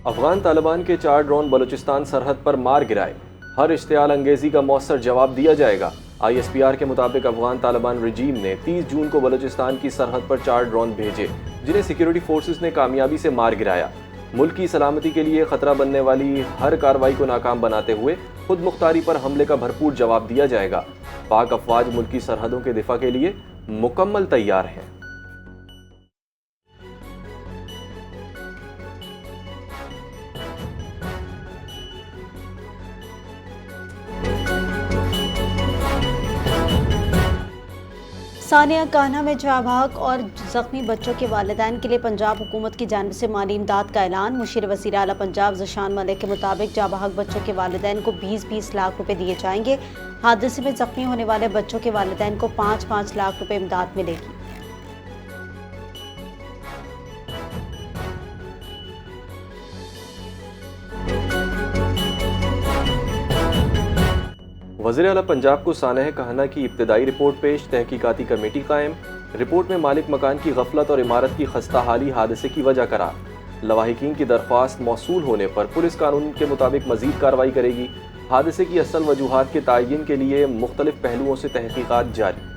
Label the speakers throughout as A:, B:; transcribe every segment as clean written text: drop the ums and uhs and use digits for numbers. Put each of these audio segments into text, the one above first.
A: अफगान तालिबान के 4 ड्रोन बलूचिस्तान सरहद पर मार गिराए। हर इश्तियाल अंगेजी का मौसर जवाब दिया जाएगा। ISPR के मुताबिक अफगान तालिबान रजीम ने 30 जून को बलूचिस्तान की सरहद पर 4 ड्रोन भेजे, जिन्हें सिक्योरिटी फोर्सेस ने कामयाबी से मार गिराया। मुल्क की सलामती के लिए खतरा बनने वाली हर कार्रवाई को नाकाम बनाते हुए खुद मुख्तारी पर हमले का भरपूर जवाब दिया जाएगा। पाक अफवाज मुल्क की सरहदों के दिफा के लिए मुकम्मल तैयार है।
B: सानिया कान्हा में जाबाक और जख्मी बच्चों के वालिदैन के लिए पंजाब हुकूमत की जानिब से माली इमदाद का ऐलान। मुशीर वज़ीर आला पंजाब ज़शान मलिक के मुताबिक जाबाक बच्चों के वालिदैन को 20-20 लाख रुपए दिए जाएंगे। हादसे में जख्मी होने वाले बच्चों के वालिदैन को 5-5 लाख रुपए इमदाद मिलेगी।
A: वज़ीर आला पंजाब को सानह कहना की इब्तदाई रिपोर्ट पेश, तहकीकाती कमेटी कायम। रिपोर्ट में मालिक मकान की गफलत और इमारत की खस्ता हाली हादसे की वजह करार। लवाहिकीन की दरख्वास्त मौसूल होने पर पुलिस कानून के मुताबिक मजीद कार्रवाई करेगी। हादसे की असल वजूहात के तयन के लिए मुख्तलिफ पहलुओं से तहकीकात जारी।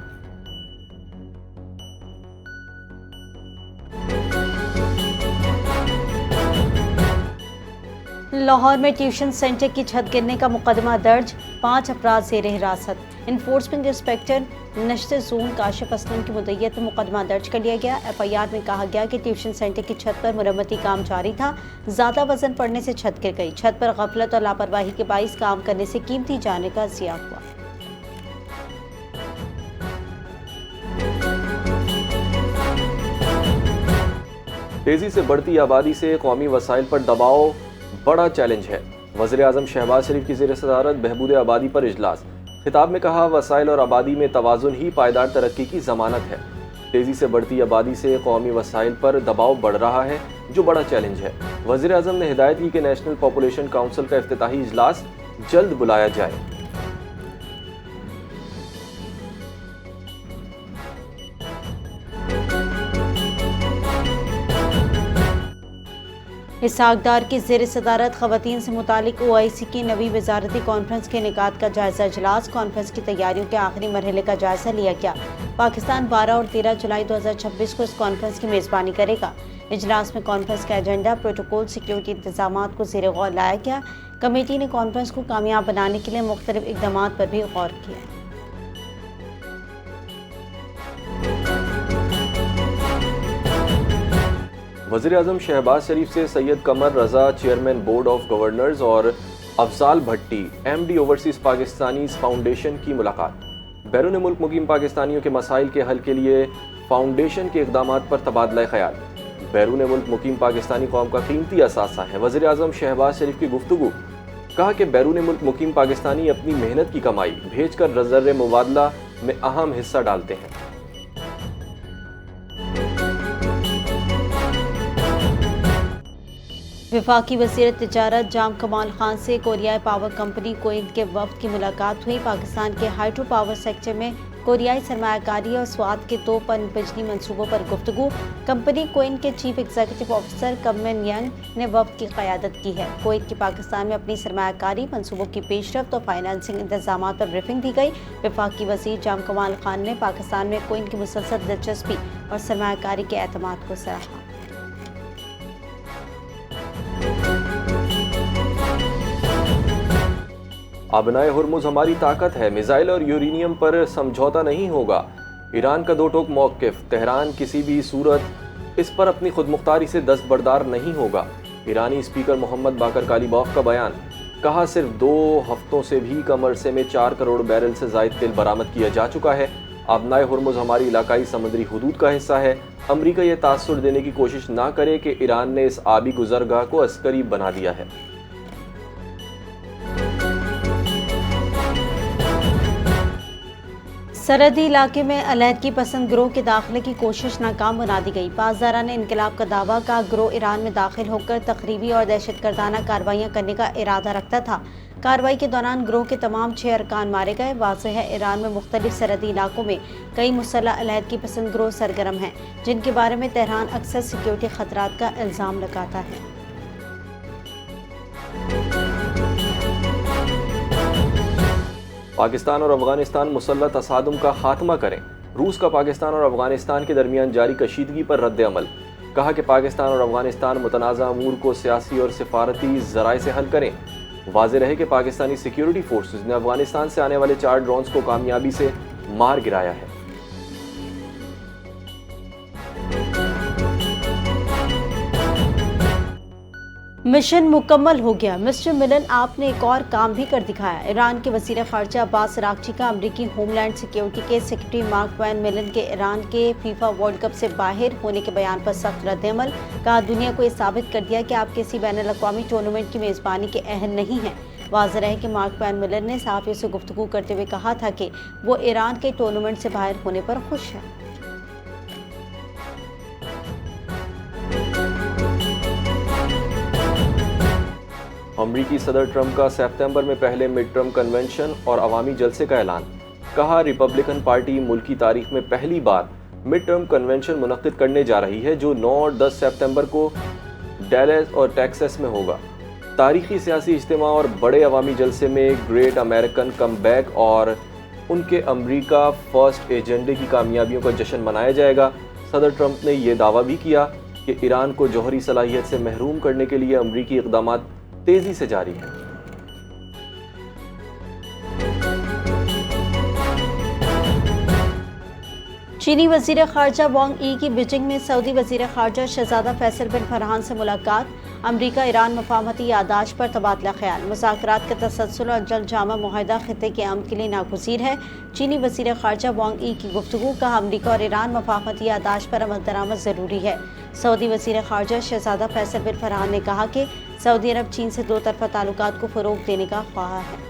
B: लाहौर में ट्यूशन सेंटर की छत गिरने का मुकदमा दर्ज, 5 अफराद ज़ेर हिरासत। इन्फोर्समेंट इंस्पेक्टर नश्ते ज़ोन काशिफ असलम की मुद्दत में मुकदमा दर्ज कर लिया गया। FIR में कहा गया कि ट्यूशन सेंटर की छत पर मुरम्मती काम जारी था। ज़्यादा वजन पड़ने से छत गिर गई। छत पर गफलत और लापरवाही के बाइस काम करने से कीमती जाने का ज़िया हुआ।
A: तेजी से बढ़ती आबादी से कौमी वसाइल पर दबाव बड़ा चैलेंज है। वज़ीर आज़म शहबाज शरीफ की ज़ेर सदारत बहबूद आबादी पर इजलास। खिताब में कहा, वसाइल और आबादी में तवाज़ुन ही पायदार तरक्की की ज़मानत है। तेज़ी से बढ़ती आबादी से कौमी वसाइल पर दबाव बढ़ रहा है, जो बड़ा चैलेंज है। वज़ीर आज़म ने हिदायत की कि नेशनल पॉपुलेशन काउंसिल का इफ्तिताही इजलास जल्द बुलाया जाए।
B: इसहाक की ज़ेर सदारत ख़वातीन से मुतालिक OIC की नवी वजारती कॉन्फ्रेंस के इनेकाद का जायज़ा इजलास। कॉन्फ्रेंस की तैयारियों के आखिरी मरहले का जायज़ा लिया गया। पाकिस्तान 12 और 13 जुलाई 2026 को इस कॉन्फ्रेंस की मेज़बानी करेगा। इजलास में कॉन्फ्रेंस का एजेंडा, प्रोटोकॉल, सिक्योरिटी इंतजामात को ज़ेर गौर लाया गया। कमेटी ने कॉन्फ्रेंस को कामयाब बनाने के लिए मुख्तलिफ इक़दाम पर भी गौर किया।
A: वज़ीर आज़म शहबाज शरीफ से सैयद कमर रजा, चेयरमैन बोर्ड ऑफ गवर्नर्स, और अफजाल भट्टी, MD ओवरसीज़ पाकिस्तानीज़ फाउंडेशन की मुलाकात। बैरून मुल्क मुकीम पाकिस्तानियों के मसाइल के हल के लिए फाउंडेशन के इक़दाम पर तबादला ख़याल। बैरून मुल्क मुकीम पाकिस्तानी कौम का कीमती असासा है। वज़ीर आज़म शहबाज शरीफ की गुफ्तगू। कहा कि बैरून मुल्क मुकीम पाकिस्तानी अपनी मेहनत की कमाई भेज कर ज़र मुबादला में अहम हिस्सा डालते हैं।
B: वफाकी वज़ीर तिजारत जाम कमाल खान से कोरियाई पावर कंपनी कोइंट के वफ़द की मुलाकात हुई। पाकिस्तान के हाइड्रो पावर सेक्टर में कोरियाई सरमायाकारी और स्वाद के 2 पनबिजली मंसूबों पर गुफ्तगू। कंपनी कोइंट के चीफ एग्जीक्यूटिव ऑफिसर कमन यंग ने वफ़द की क़यादत की है। कोइंट की पाकिस्तान में अपनी सरमायाकारी मंसूबों की पेशरफ्त और फाइनेंसिंग इंतजाम पर ब्रीफिंग दी गई। वफाकी वज़ीर जाम कमाल खान ने पाकिस्तान में कोइंट की मुसलसल दिलचस्पी और सरमायाकारी के एतमाद को सराहा।
A: अबनाए हुर्मुज़ हमारी ताकत है, मिसाइल और यूरेनियम पर समझौता नहीं होगा। ईरान का 2 टोक मौक़िफ़। तेहरान किसी भी सूरत इस पर अपनी खुदमुख्तारी से दस्तबरदार नहीं होगा। ईरानी स्पीकर मोहम्मद बाकर कालिबॉफ का बयान। कहा, सिर्फ 2 हफ्तों से भी कम अरसे में 4 करोड़ बैरल से ज़ायद तेल बरामद किया जा चुका है। अबनाए हुर्मुज़ हमारी इलाकाई समुद्री हुदूद का हिस्सा है। अमरीका ये तासुर देने की कोशिश ना करे कि ईरान ने इस आबी गुज़रगाह को अस्करी बना दिया है।
B: सरहदी इलाके में अलहदगी पसंद गिरोह के दाखिले की कोशिश नाकाम बना दी गई। पासदारान इनकलाब का दावा का गिरोह ईरान में दाखिल होकर तखरीबी और दहशतगर्दाना कार्रवाइयाँ करने का इरादा रखता था। कार्रवाई के दौरान गिरोह के तमाम 6 अरकान मारे गए। वाज़ेह है, ईरान में मुख्तलिफ सरहदी इलाकों में कई मुसल्लह अलहदगी पसंद गिरोह सरगर्म हैं, जिनके बारे में तेहरान अक्सर सिक्योरिटी खतरात का इल्ज़ाम लगाता है।
A: पाकिस्तान और अफगानिस्तान मुसल्लह तसादुम का खात्मा करें। रूस का पाकिस्तान और अफगानिस्तान के दरमियान जारी कशीदगी पर रद्द अमल। कहा कि पाकिस्तान और अफगानिस्तान मुतनाज़ा अमूर को सियासी और सिफारती ज़राए से हल करें। वाज़ेह रहे कि पाकिस्तानी सिक्योरिटी फोर्सेज ने अफगानिस्तान से आने वाले 4 ड्रोन्स को कामयाबी से मार गिराया है।
B: मिशन मुकम्मल हो गया। मिस्टर मिलन, आपने एक और काम भी कर दिखाया। ईरान के वज़ीर ख़ारजा अब्बास अराग़ची का अमरीकी होमलैंड सिक्योरिटी के सेक्रेटरी मार्क वैन मिलन के ईरान के फीफा वर्ल्ड कप से बाहर होने के बयान पर सख्त रद्द-ए-अमल। कहा, दुनिया को ये साबित कर दिया कि आप किसी बैनुल-अक़वामी टूर्नामेंट की मेज़बानी के अहल नहीं हैं। वाज़ेह रहे कि मार्क वैन मिलन ने सहाफ़ियों से गुफ्तगू करते हुए कहा था कि वो ईरान के टूर्नामेंट से बाहर होने पर खुश हैं।
A: अमरीकी सदर ट्रंप का सितंबर में पहले मिड टर्म कन्वेंशन और अवामी जलसे का ऐलान। कहा, रिपब्लिकन पार्टी मुल्क की तारीख में पहली बार मिड टर्म कन्वेंशन मुनक्किद करने जा रही है, जो 9 और 10 सितंबर को डैलस और टेक्सास में होगा। तारीखी सियासी इज्तिमा और बड़े अवामी जलसे में ग्रेट अमेरिकन कमबैक और उनके अमरीका फर्स्ट एजेंडे की कामयाबियों का जश्न मनाया जाएगा। सदर ट्रंप ने यह दावा भी किया कि ईरान को जौहरी सलाहियत से महरूम करने के लिए अमरीकी इक़दाम तेजी से जारी है।
B: चीनी वज़ीर ख़ारजा वांग यी की बीजिंग में सऊदी वज़ीर ख़ारजा शहज़ादा फैसल बिन फरहान से मुलाकात। अमरीका ईरान मफाहमती यादाश्त पर तबादला ख्याल। मुज़ाकरात का तसलसल और जल्द जामा मुआहदा ख़ित्ते के अमन के लिए नागुज़ीर है। चीनी वज़ीर ख़ारजा वांग यी की गुफ्तगू। कहा, अमरीका और ईरान मफाहमती यादाश्त पर अमल दरामद ज़रूरी है। सऊदी वज़ीर ख़ारजा शहज़ादा फैसल बिन फरहान ने कहा कि सऊदी अरब चीन से 2 तरफ़ा ताल्लुकात को फ़रोग़ देने का ख्वाह है।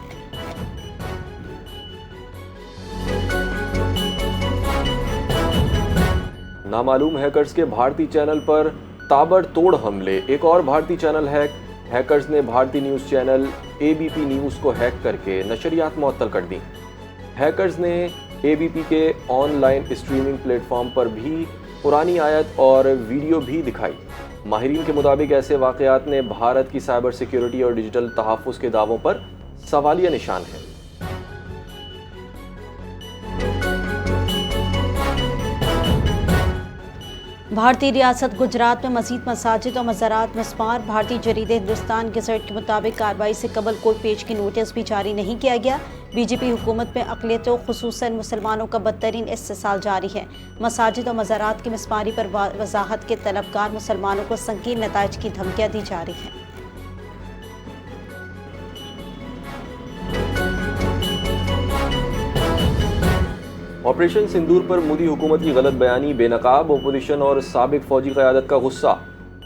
A: नामालूम हैकर्स के भारतीय चैनल पर ताबड़तोड़ हमले। एक और भारतीय चैनल हैक। हैकर्स ने भारतीय न्यूज़ चैनल एबीपी न्यूज़ को हैक करके नशरियात मुअत्तल कर दी। हैकर्स ने एबीपी के ऑनलाइन स्ट्रीमिंग प्लेटफॉर्म पर भी पुरानी आयत और वीडियो भी दिखाई। माहिरीन के मुताबिक ऐसे वाक़यात ने भारत की साइबर सिक्योरिटी और डिजिटल तहफ़्फ़ुज़ के दावों पर सवालिया निशान है।
B: भारतीय रियासत गुजरात में मज़ीद मसाजिद और मज़ारात मस्मार। भारतीय जरीदे हिंदुस्तान गज़ट के मुताबिक कार्रवाई से कबल कोई पेशगी नोटिस भी जारी नहीं किया गया। बीजेपी हुकूमत में अक़लियतों ख़ुसूसन मुसलमानों का बदतरीन इस्तेसाल जारी है। मसाजिद और मज़ारात की मस्मारी पर वजाहत के तलबगार मुसलमानों को संगीन नताइज की धमकियाँ दी जा रही हैं।
A: ऑपरेशन सिंदूर पर मोदी हुकूमत की गलत बयानी, बेनकाब अपोजिशन और साबिक फौजी क़यादत का गुस्सा।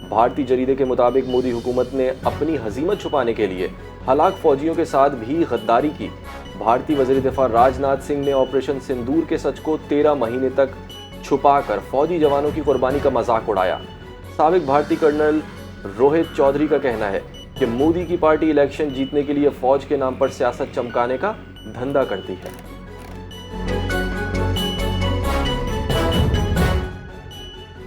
A: भारतीय जरीदे के मुताबिक मोदी हुकूमत ने अपनी हजीमत छुपाने के लिए हलाक फौजियों के साथ भी गद्दारी की। भारतीय वज़ीर दिफा राजनाथ सिंह ने ऑपरेशन सिंदूर के सच को 13 महीने तक छुपाकर फौजी जवानों की कुर्बानी का मजाक उड़ाया। साबिक भारतीय कर्नल रोहित चौधरी का कहना है कि मोदी की पार्टी इलेक्शन जीतने के लिए फौज के नाम पर सियासत चमकाने का धंधा करती है।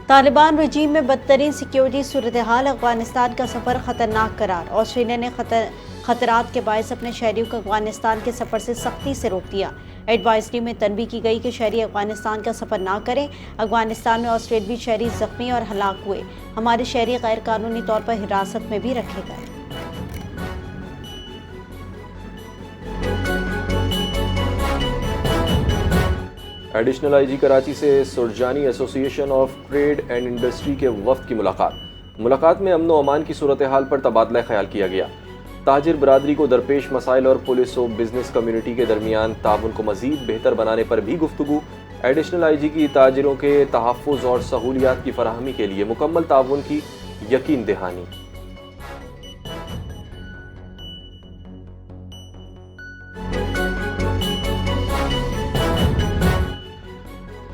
B: तालिबान रजीम में बदतरीन सिक्योरिटी सूरत हाल। अफगानिस्तान का सफ़र ख़तरनाक करार। ऑस्ट्रेलिया ने खतरात के बायस अपने शहरियों को अफगानिस्तान के सफ़र से सख्ती से रोक दिया। एडवाइजरी में तनबीह की गई कि शहरी अफगानिस्तान का सफ़र ना करें। अफगानिस्तान में ऑस्ट्रेलियावी शहरी ज़ख्मी और हलाक हुए। हमारे शहरी गैर कानूनी तौर पर हिरासत में भी रखे गए।
A: एडिशनल आईजी कराची से Surjani association of trade and industry के वफ्द की मुलाकात में अमन व अमान की सूरत हाल पर तबादला ख्याल किया गया। ताजिर बरादरी को दरपेश मसाइल और पुलिस व बिजनेस कम्युनिटी के दरमियान ताउन को मजीद बेहतर बनाने पर भी गुफ्तगू। एडिशनल आईजी की ताजिरों के तहफ़्फ़ुज़ और सहूलियात की फराहमी के लिए मुकम्मल ताउन की यकीन दहानी।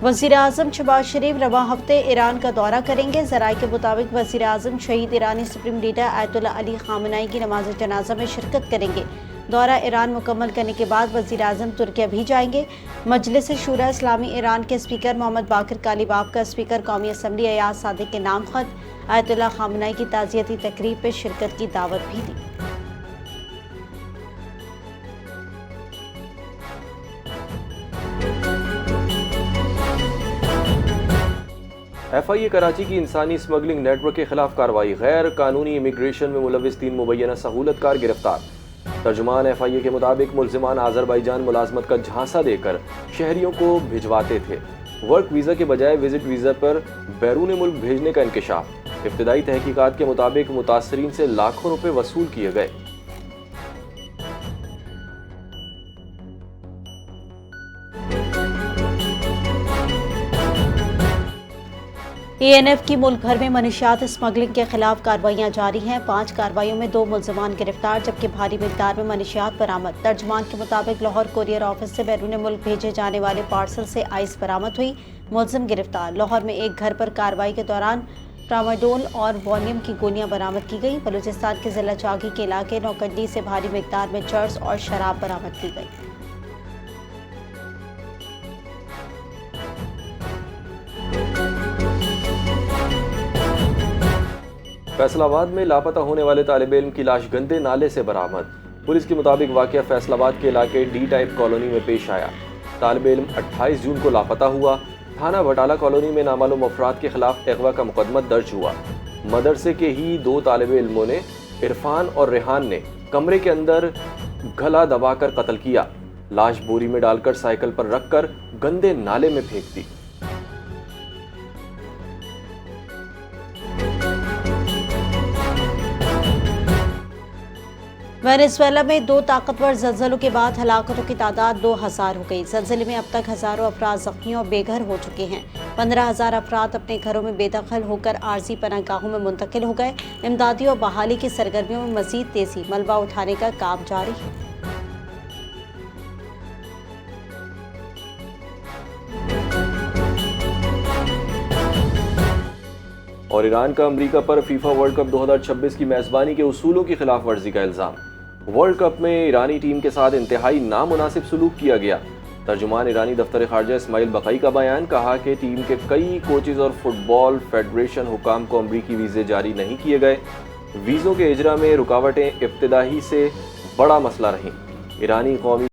B: वज़ीर आज़म शहबाज शरीफ रवां हफ्ते ईरान का दौरा करेंगे। ज़राए के मुताबिक वज़ीर आज़म शहीद ईरानी supreme leader Ayatollah Ali Khamenei की नमाज जनाजा में शिरकत करेंगे। दौरा ईरान मुकम्मल करने के बाद वज़ीर आज़म तुर्किया भी जाएंगे। मजलिस शूरा इस्लामी ईरान के स्पीकर मोहम्मद बाकर कालीबाफ का स्पीकर कौमी असम्बली अयाज सादिक के नाम खत आयतुल्लाह ख़ामेनी की ताज़ियती तकरीब में शिरकत की दावत भी दी।
A: FIA कराची की इंसानी स्मगलिंग नेटवर्क के खिलाफ कार्रवाई, गैर कानूनी इमिग्रेशन में मुलविस 3 मुबैना सहूलतकार गिरफ्तार। तर्जुमान FIA के मुताबिक मुल्जिमान आज़रबाईजान मुलाजमत का झांसा देकर शहरियों को भिजवाते थे। वर्क वीज़ा के बजाय विजिट वीज़ा पर बैरून मुल्क भेजने का इंकशाफ। इब्तदाई तहकीकात के मुताबिक मुतासरीन से लाखों रुपए वसूल किए गए।
B: ANF की मुल्क भर में मनशियात स्मगलिंग के खिलाफ कार्रवाइयां जारी हैं। 5 कार्रवाइयों में 2 मुल्जिमान गिरफ्तार जबकि भारी मिकदार में मनशियात बरामद। तर्जुमान के मुताबिक लाहौर कोरियर ऑफिस से बैरून मुल्क भेजे जाने वाले पार्सल से आइस बरामद हुई, मुल्जिम गिरफ्तार। लाहौर में एक घर पर कार्रवाई के दौरान ट्रामाडोल और वॉल्यूम की गोलियां बरामद की गई। बलूचिस्तान के जिला चागी के इलाके नौकंडी से भारी मिकदार में चर्स और शराब बरामद की गई।
A: फैसलाबाद में लापता होने वाले तालिब इल्म की लाश गंदे नाले से बरामद। पुलिस के मुताबिक वाकया फैसलाबाद के इलाके D टाइप कॉलोनी में पेश आया। तालिब इल्म 28 जून को लापता हुआ। थाना बटाला कॉलोनी में नामालूम अफराद के खिलाफ अगवा का मुकदमा दर्ज हुआ। मदरसे के ही 2 तालिब इल्मों ने, इरफान और रेहान ने, कमरे के अंदर गला दबाकर कत्ल किया। लाश बोरी में डालकर साइकिल पर रखकर गंदे नाले में फेंक दी।
B: वेनेजुएला में 2 ताकतवर ज़लज़लों के बाद हलाकतों की तादाद 2000 हो गई। ज़लज़ले में अब तक हज़ारों अफराद ज़ख्मी और बेघर हो चुके हैं। 15,000 अफराद अपने घरों में बेदखल होकर आर्जी पनाहगाहों में मुंतकिल हो गए। इमदादी और बहाली की सरगर्मियों में मजीद तेजी, मलबा उठाने का काम जारी है।
A: और ईरान का अमेरिका पर फीफा वर्ल्ड कप 2026 की मेजबानी के उसूलों की खिलाफ वर्जी का इल्जाम। वर्ल्ड कप में ईरानी टीम के साथ इंतहाई नामुनासिब सलूक किया गया। तर्जुमान ईरानी दफ्तर खारजा इस्माइल बकई का बयान, कहा कि टीम के कई कोचेज और फुटबॉल फेडरेशन हुकाम को अमरीकी वीज़े जारी नहीं किए गए। वीज़ों के इजरा में रुकावटें इब्तिदाई से बड़ा मसला रहीं। ईरानी कौमी